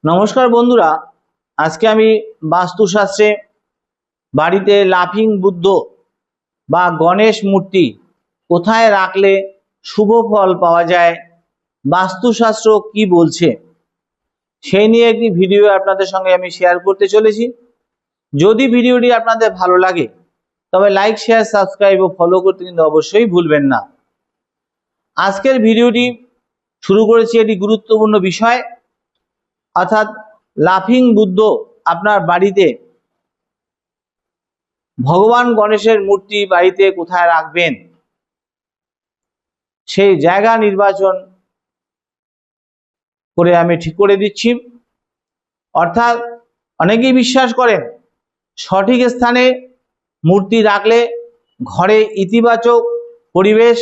নমস্কার বন্ধুরা, আজকে আমি বাস্তুশাস্ত্রে বাড়িতে লাফিং বুদ্ধ বা গণেশ মূর্তি কোথায় রাখলে শুভ ফল পাওয়া যায়, বাস্তুশাস্ত্র কি বলছে সেই নিয়ে একটি ভিডিও আপনাদের সঙ্গে আমি শেয়ার করতে চলেছি। যদি ভিডিওটি আপনাদের ভালো লাগে তবে লাইক, শেয়ার, সাবস্ক্রাইব ও ফলো করতে কিন্তু অবশ্যই ভুলবেন না। আজকের ভিডিওটি শুরু করেছি একটি গুরুত্বপূর্ণ বিষয়, অর্থাৎ লাফিং বুদ্ধ আপনার বাড়িতে, ভগবান গণেশের মূর্তি বাড়িতে কোথায় রাখবেন সেই জায়গা নির্বাচন করে আমি ঠিক করে দিচ্ছি। অর্থাৎ অনেকেই বিশ্বাস করেন সঠিক স্থানে মূর্তি রাখলে ঘরে ইতিবাচক পরিবেশ,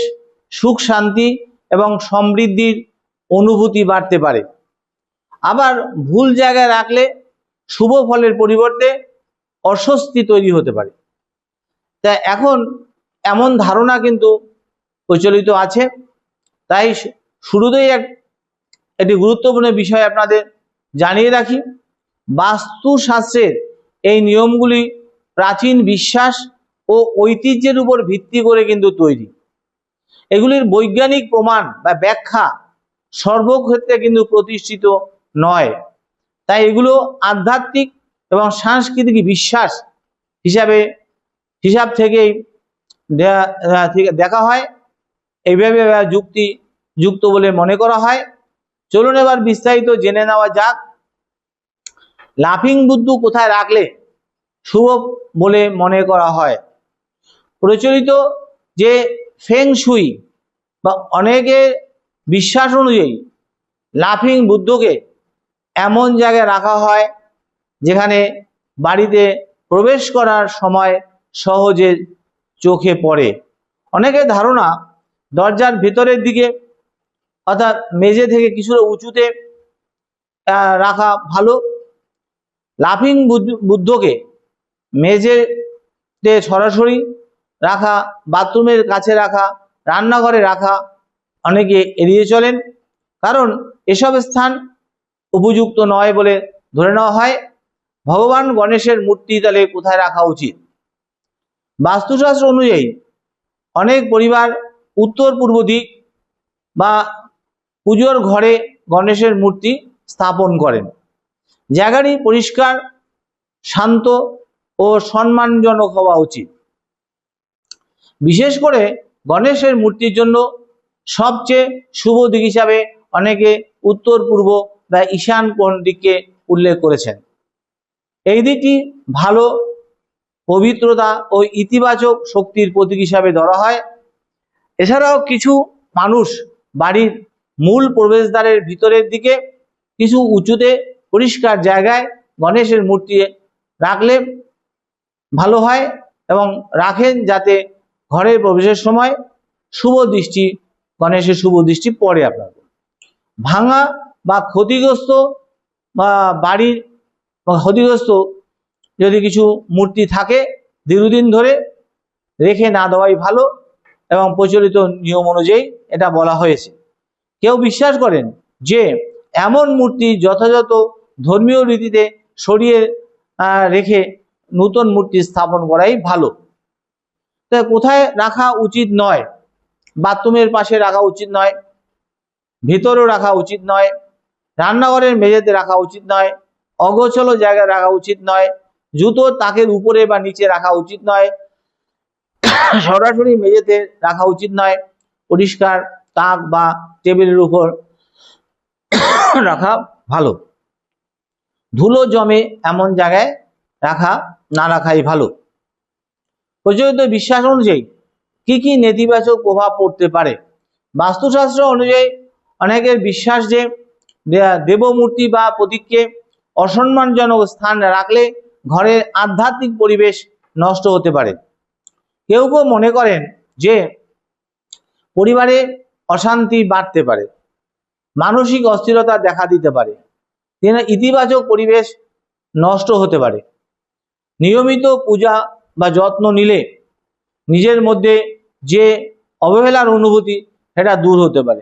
সুখ শান্তি এবং সমৃদ্ধির অনুভূতি বাড়তে পারে। আবার ভুল জায়গায় রাখলে শুভ ফলের পরিবর্তে অস্বস্তি তৈরি হতে পারে। তা এখন এমন ধারণা কিন্তু প্রচলিত আছে, তাই শুরুতেই একটি গুরুত্বপূর্ণ বিষয় আপনাদের জানিয়ে রাখি। বাস্তুশাস্ত্রের এই নিয়মগুলি প্রাচীন বিশ্বাস ও ঐতিহ্যের উপর ভিত্তি করে কিন্তু তৈরি। এগুলির বৈজ্ঞানিক প্রমাণ বা ব্যাখ্যা সর্বক্ষেত্রে কিন্তু প্রতিষ্ঠিত নয়, তাই এগুলো আধ্যাত্মিক এবং সাংস্কৃতিক বিশ্বাস হিসাব থেকেই দেখা হয়, এইভাবে যুক্ত বলে মনে করা হয়। চলুন এবার বিস্তারিত জেনে নেওয়া যাক লাফিং বুদ্ধ কোথায় রাখলে শুভ বলে মনে করা হয়। প্রচলিত যে ফেং শুই বা অনেকের বিশ্বাস অনুযায়ী লাফিং বুদ্ধকে এমন জায়গায় রাখা হয় যেখানে বাড়িতে প্রবেশ করার সময় সহজে চোখে পড়ে। অনেকের ধারণা দরজার ভেতরের দিকে, অর্থাৎ মেঝে থেকে কিছুটা উঁচুতে রাখা ভালো। লাফিং বুদ্ধকে মেঝেতে সরাসরি রাখা, বাথরুমের কাছে রাখা, রান্নাঘরে রাখা অনেকে এড়িয়ে চলেন, কারণ এসব স্থান উপযুক্ত নয় বলে ধরে নেওয়া হয়। ভগবান গণেশের মূর্তি তাহলে কোথায় রাখা উচিত? বাস্তুশাস্ত্র অনুযায়ী অনেক পরিবার উত্তর পূর্ব দিক বা পুজোর ঘরে গণেশের মূর্তি স্থাপন করেন। জায়গাটি পরিষ্কার, শান্ত ও সম্মানজনক হওয়া উচিত। বিশেষ করে গণেশের মূর্তির জন্য সবচেয়ে শুভ দিক হিসাবে অনেকে উত্তর পূর্ব বা ঈশান কোণ দিককে উল্লেখ করেছেন। এই দিকটি ভালো, পবিত্রতা ও ইতিবাচক শক্তির প্রতীক হিসাবে ধরা হয়। এছাড়াও কিছু মানুষ বাড়ির মূল প্রবেশদ্বারের ভিতরের দিকে কিছু উঁচুতে পরিষ্কার জায়গায় গণেশের মূর্তি রাখলে ভালো হয় এবং রাখেন, যাতে ঘরের প্রবেশের সময় গণেশের শুভ দৃষ্টি পড়ে আপনার। ভাঙা বা ক্ষতিগ্রস্ত বা বাড়ির ক্ষতিগ্রস্ত যদি কিছু মূর্তি থাকে দীর্ঘদিন ধরে রেখে না দেওয়াই ভালো এবং প্রচলিত নিয়ম অনুযায়ী এটা বলা হয়েছে। কেউ বিশ্বাস করেন যে এমন মূর্তি যথাযথ ধর্মীয় রীতিতে সরিয়ে রেখে নতুন মূর্তি স্থাপন করাই ভালো। তাই কোথায় রাখা উচিত নয়? বাথরুমের পাশে রাখা উচিত নয়, ভিতরেও রাখা উচিত নয়, রান্নাঘরের মেঝেতে রাখা উচিত নয়, অগোছালো জায়গায় রাখা উচিত নয়, জুতোর তাকের উপরে বা নিচে রাখা উচিত নয়, সরাসরি মেঝেতে রাখা উচিত নয়, পরিষ্কার তাক বা টেবিলের উপর রাখা ভালো। ধুলো জমে এমন জায়গায় না রাখাই ভালো। প্রচলিত বিশ্বাস অনুযায়ী কি কি নেতিবাচক প্রভাব পড়তে পারে? বাস্তুশাস্ত্র অনুযায়ী অনেকের বিশ্বাস যে দেবমূর্তি বা প্রতীককে অসম্মানজনক স্থান রাখলে ঘরের আধ্যাত্মিক পরিবেশ নষ্ট হতে পারে। কেউ কেউ মনে করেন যে পরিবারে অশান্তি বাড়তে পারে, মানসিক অস্থিরতা দেখা দিতে পারে, ইতিবাচক পরিবেশ নষ্ট হতে পারে। নিয়মিত পূজা বা যত্ন নিলে নিজের মধ্যে যে অবহেলার অনুভূতি সেটা দূর হতে পারে।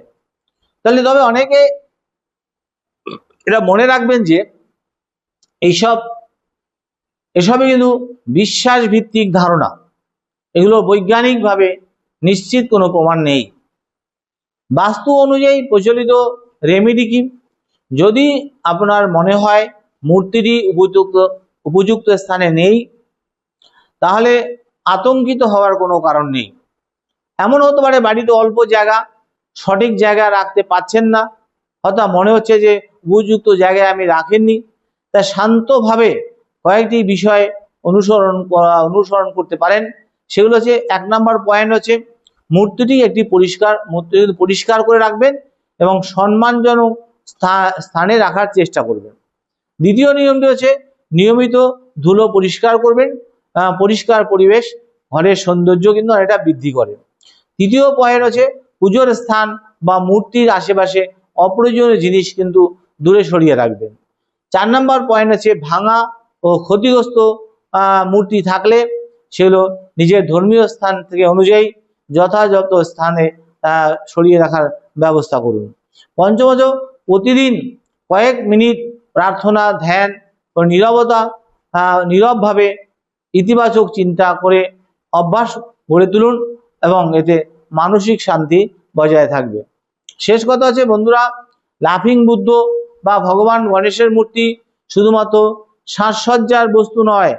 তবে অনেকে এটা মনে রাখবেন যে এসবই কিন্তু বিশ্বাস ভিত্তিক ধারণা, এগুলো বৈজ্ঞানিকভাবে নিশ্চিত কোনো প্রমাণ নেই। বাস্তু অনুযায়ী প্রচলিত রেমেডি কি? যদি আপনার মনে হয় মূর্তিটি উপযুক্ত স্থানে নেই, তাহলে আতঙ্কিত হওয়ার কোনো কারণ নেই। এমন হতে পারে বাড়িতে অল্প জায়গা, সঠিক জায়গায় রাখতে পারছেন না, হয়তো মনে হচ্ছে যে উপযুক্ত জায়গায় আমি রাখেননি। তা শান্তভাবে কয়েকটি বিষয় অনুসরণ করতে পারেন। সেগুলো হচ্ছে, 1 নম্বর পয়েন্ট হচ্ছে মূর্তিটি পরিষ্কার করে রাখবেন এবং সম্মানজনক স্থানে রাখার চেষ্টা করবেন। দ্বিতীয় নিয়মটি হচ্ছে নিয়মিত ধুলো পরিষ্কার করবেন। পরিষ্কার পরিবেশ ঘরের সৌন্দর্য কিন্তু এটা বৃদ্ধি করে। তৃতীয় পয়েন্ট হচ্ছে পুজোর স্থান বা মূর্তির আশেপাশে অপ্রয়োজনীয় জিনিস কিন্তু দূরে সরিয়ে রাখবেন। 4 নম্বর পয়েন্ট হচ্ছে ভাঙা ও ক্ষতিগ্রস্ত মূর্তি থাকলে সেগুলো নিজের ধর্মীয় স্থান থেকে অনুযায়ী যথাযথ স্থানে সরিয়ে রাখার ব্যবস্থা করুন। পঞ্চমত, প্রতিদিন কয়েক মিনিট প্রার্থনা, ধ্যান ও নীরবভাবে ইতিবাচক চিন্তা করে অভ্যাস গড়ে তুলুন এবং এতে মানসিক শান্তি বজায় থাকবে। শেষ কথা হচ্ছে বন্ধুরা, লাফিং বুদ্ধ বা ভগবান গণেশের মূর্তি শুধুমাত্র সাজসজ্জার বস্তু নয়,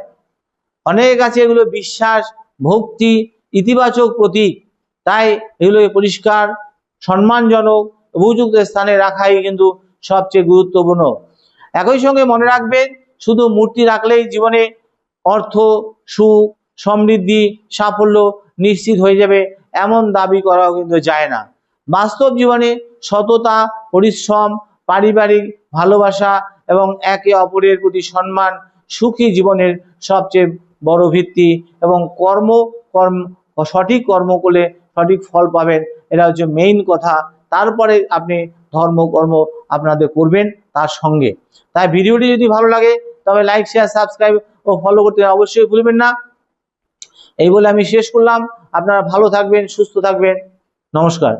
অনেক আছে এগুলো বিশ্বাস, ভক্তি, ইতিবাচক প্রতীক। তাই এগুলো পরিষ্কার, সম্মানজনক, উপযুক্ত স্থানে রাখাই কিন্তু সবচেয়ে গুরুত্বপূর্ণ। একই সঙ্গে মনে রাখবেন, শুধু মূর্তি রাখলেই জীবনে অর্থ, সুখ, সমৃদ্ধি, সাফল্য নিশ্চিত হয়ে যাবে এমন দাবি করাও কিন্তু যায় না। বাস্তব জীবনে সততা, পরিশ্রম, পারিবারিক ভালোবাসা এবং একে অপরের প্রতি সম্মান সুখী জীবনের সবচেয়ে বড় ভিত্তি। এবং সঠিক কর্ম করলে সঠিক ফল পাবেন, এটা হচ্ছে মেইন কথা। তারপরে আপনি কর্ম আপনাদের করবেন তার সঙ্গে। তাই ভিডিওটি যদি ভালো লাগে তবে লাইক, শেয়ার, সাবস্ক্রাইব ও ফলো করতে অবশ্যই ভুলবেন না। এই বলে আমি শেষ করলাম। আপনারা ভালো থাকবেন, সুস্থ থাকবেন। নমস্কার।